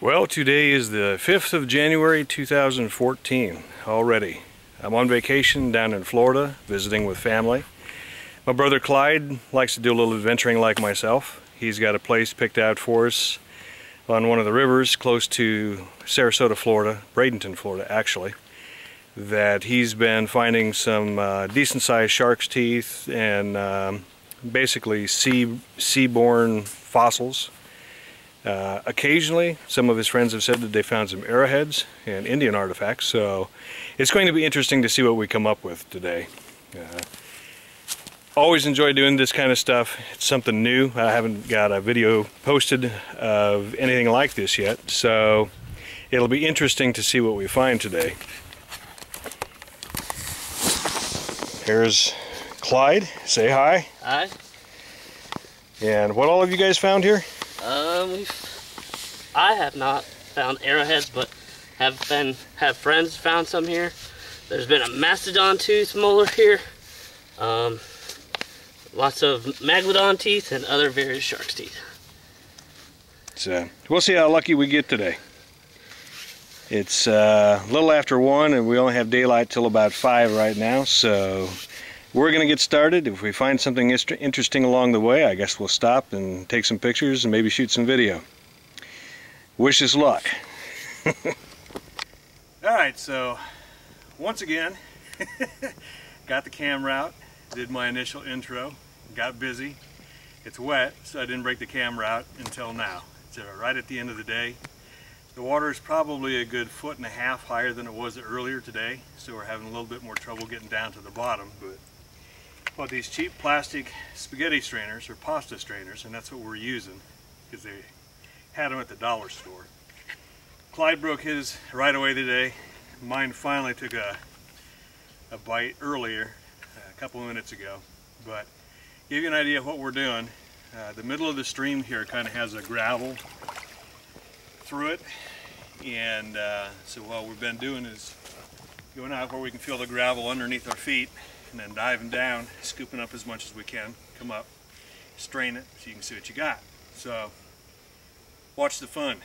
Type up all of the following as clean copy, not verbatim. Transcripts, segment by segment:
Well, today is the 5th of January 2014 already. I'm on vacation down in Florida visiting with family. My brother Clyde likes to do a little adventuring like myself. He's got a place picked out for us on one of the rivers close to Sarasota, Florida, Bradenton, Florida actually, that he's been finding some decent sized shark's teeth and basically seaborne fossils. Occasionally, some of his friends have said that they found some arrowheads and Indian artifacts, so it's going to be interesting to see what we come up with today. Always enjoy doing this kind of stuff. It's something new. I haven't got a video posted of anything like this yet, so it'll be interesting to see what we find today. Here's Clyde. Say hi. Hi. And what all have you guys found here? I have not found arrowheads, but have friends found some here. There's been a mastodon tooth molar here. Lots of megalodon teeth and other various shark's teeth. So we'll see how lucky we get today. It's a little after 1 and we only have daylight till about 5 right now, so we're going to get started. If we find something interesting along the way, I guess we'll stop and take some pictures and maybe shoot some video. Wish us luck. Alright, so once again, got the camera out, did my initial intro, got busy. It's wet, so I didn't break the camera out until now. It's right at the end of the day. The water is probably a good 1.5 feet higher than it was earlier today, so we're having a little bit more trouble getting down to the bottom. But these cheap plastic spaghetti strainers or pasta strainers, and that's what we're using because they had them at the dollar store. Clyde broke his right away today. Mine finally took a bite earlier, a couple of minutes ago. But give you an idea of what we're doing. The middle of the stream here kind of has a gravel through it, and so what we've been doing is going out where we can feel the gravel underneath our feet and then diving down, scooping up as much as we can, come up, strain it so you can see what you got. So watch the fun.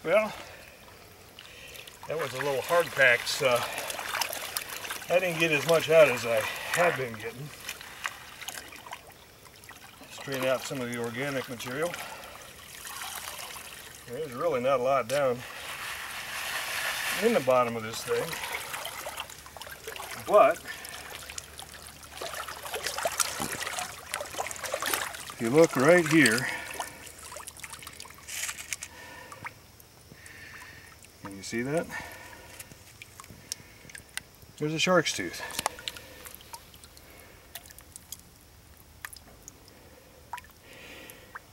Well, that was a little hard packed, so I didn't get as much out as I had been getting. Strain out some of the organic material. There's really not a lot down in the bottom of this thing, but if you look right here, can you see that? There's a shark's tooth.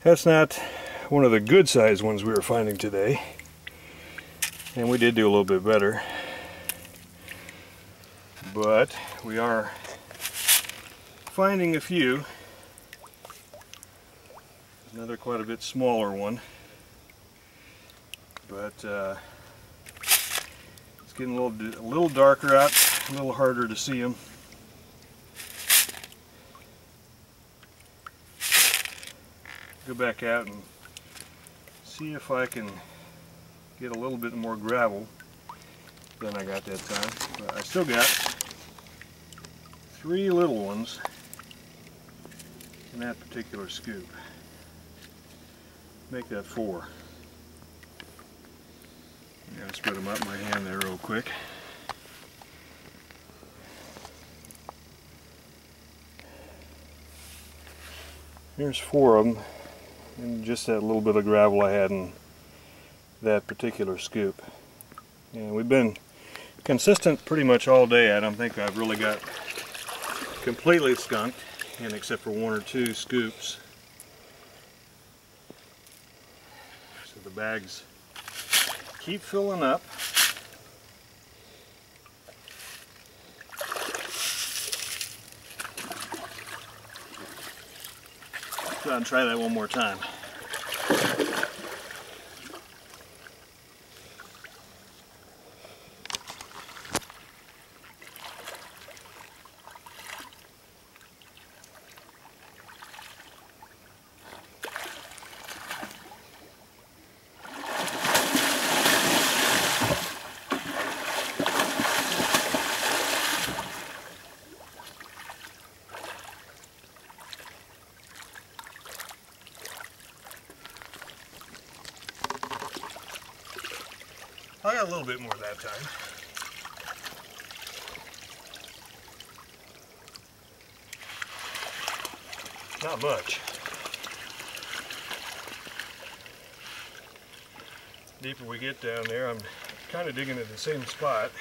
That's not one of the good sized ones we were finding today, and we did do a little bit better, but we are finding a few. Another quite a bit smaller one, but it's getting a little darker out, a little harder to see them. Go back out and see if I can get a little bit more gravel than I got that time. But I still got 3 little ones in that particular scoop. Make that 4. Yeah, I'll spread them out in my hand there real quick. Here's 4 of them, and just that little bit of gravel I had in that particular scoop. And we've been consistent pretty much all day. I don't think I've really got completely skunked, and except for 1 or 2 scoops. the bags keep filling up. Go and try that one more time. I got a little bit more that time. Not much. The deeper we get down there, I'm kind of digging at the same spot.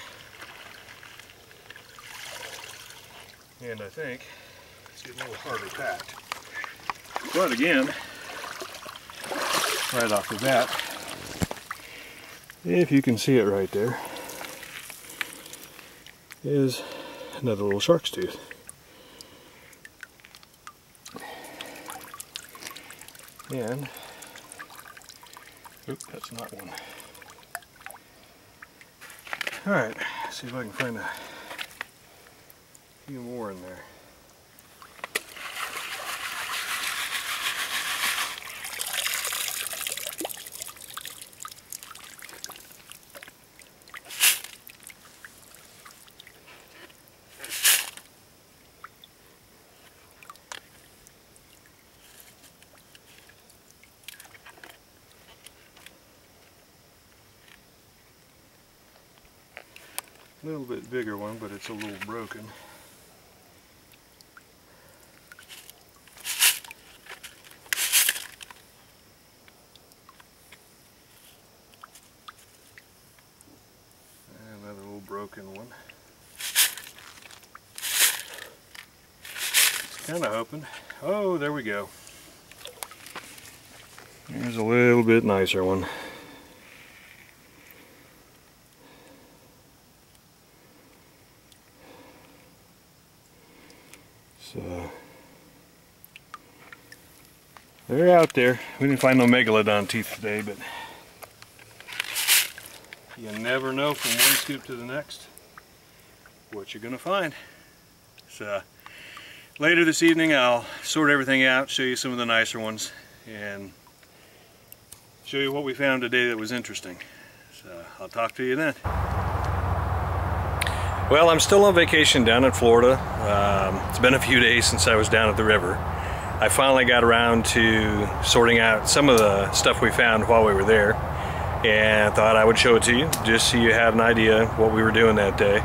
And I think it's getting a little harder packed. But again, right off the bat, if you can see it right there, is another little shark's tooth. And, oop, that's not one. Alright, see if I can find a few more in there. A little bit bigger one, but it's a little broken. And another little broken one. Kind of hoping. Oh, there we go. Here's a little bit nicer one. So they're out there. We didn't find no megalodon teeth today, but you never know from one scoop to the next what you're gonna find. So later this evening I'll sort everything out, show you some of the nicer ones, and show you what we found today that was interesting. So I'll talk to you then. Well, I'm still on vacation down in Florida. It's been a few days since I was down at the river. I finally got around to sorting out some of the stuff we found while we were there, and thought I would show it to you just so you have an idea what we were doing that day.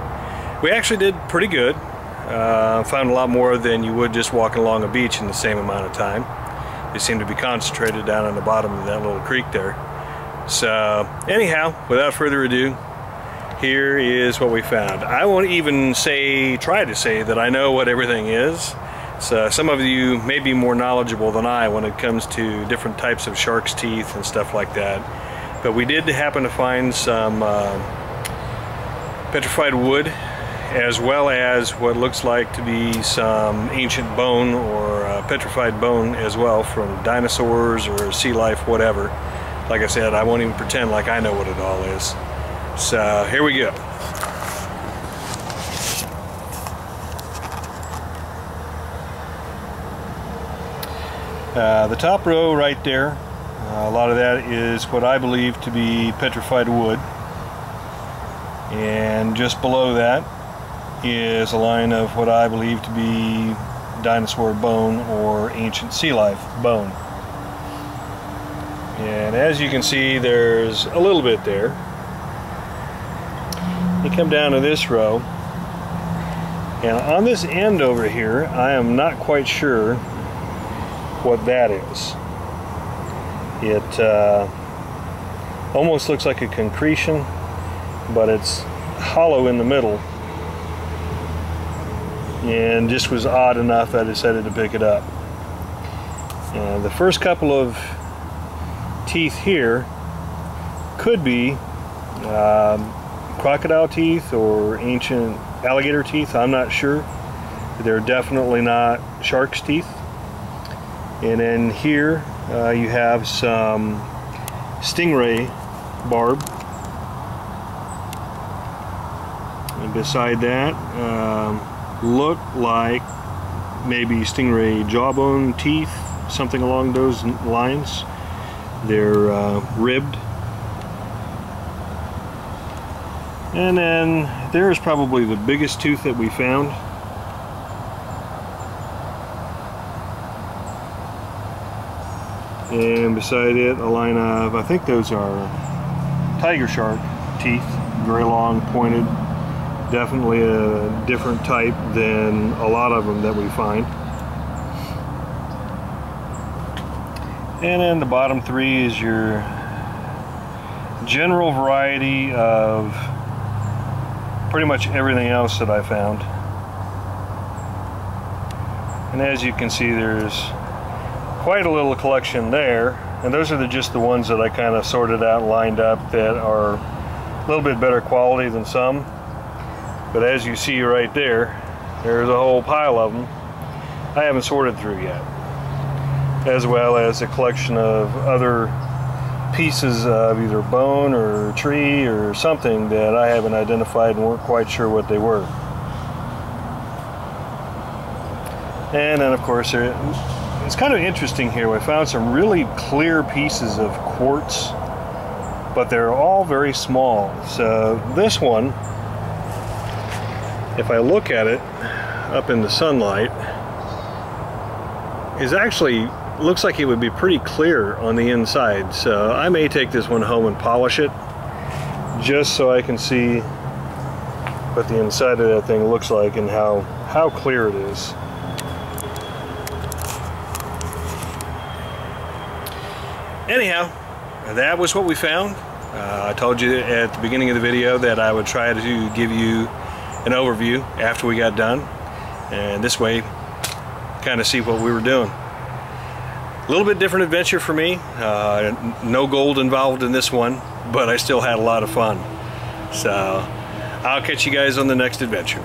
We actually did pretty good. Found a lot more than you would just walking along a beach in the same amount of time. They seem to be concentrated down on the bottom of that little creek there. So anyhow, without further ado, here is what we found. I won't even try to say that I know what everything is. So some of you may be more knowledgeable than I when it comes to different types of shark's teeth and stuff like that. But we did happen to find some petrified wood, as well as what looks like to be some ancient bone or petrified bone as well, from dinosaurs or sea life, whatever. Like I said, I won't even pretend like I know what it all is. So here we go. The top row right there, a lot of that is what I believe to be petrified wood, and just below that is a line of what I believe to be dinosaur bone or ancient sea life bone. And as you can see, there's a little bit there. You come down to this row, and on this end over here, I am not quite sure what that is. It almost looks like a concretion, but it's hollow in the middle, and just was odd enough I decided to pick it up. And the first couple of teeth here could be crocodile teeth or ancient alligator teeth. I'm not sure. They're definitely not shark's teeth. And then here you have some stingray barb. And beside that, look like maybe stingray jawbone teeth, something along those lines. They're ribbed. And then there's probably the biggest tooth that we found. And beside it, a line of, I think those are tiger shark teeth, very long, pointed. Definitely a different type than a lot of them that we find. And then the bottom three is your general variety of pretty much everything else that I found. And as you can see, there's quite a little collection there, and those are just the ones that I kind of sorted out and lined up that are a little bit better quality than some. But as you see right there, there's a whole pile of them I haven't sorted through yet, as well as a collection of other pieces of either bone or tree or something that I haven't identified and weren't quite sure what they were. And then of course it's kind of interesting here. We found some really clear pieces of quartz, but they're all very small. So this one, if I look at it up in the sunlight, is actually looks like it would be pretty clear on the inside. So I may take this one home and polish it just so I can see what the inside of that thing looks like and how clear it is. Anyhow, that was what we found. I told you at the beginning of the video that I would try to give you an overview after we got done, and this way kind of see what we were doing. A little bit different adventure for me. No gold involved in this one, but I still had a lot of fun. So I'll catch you guys on the next adventure.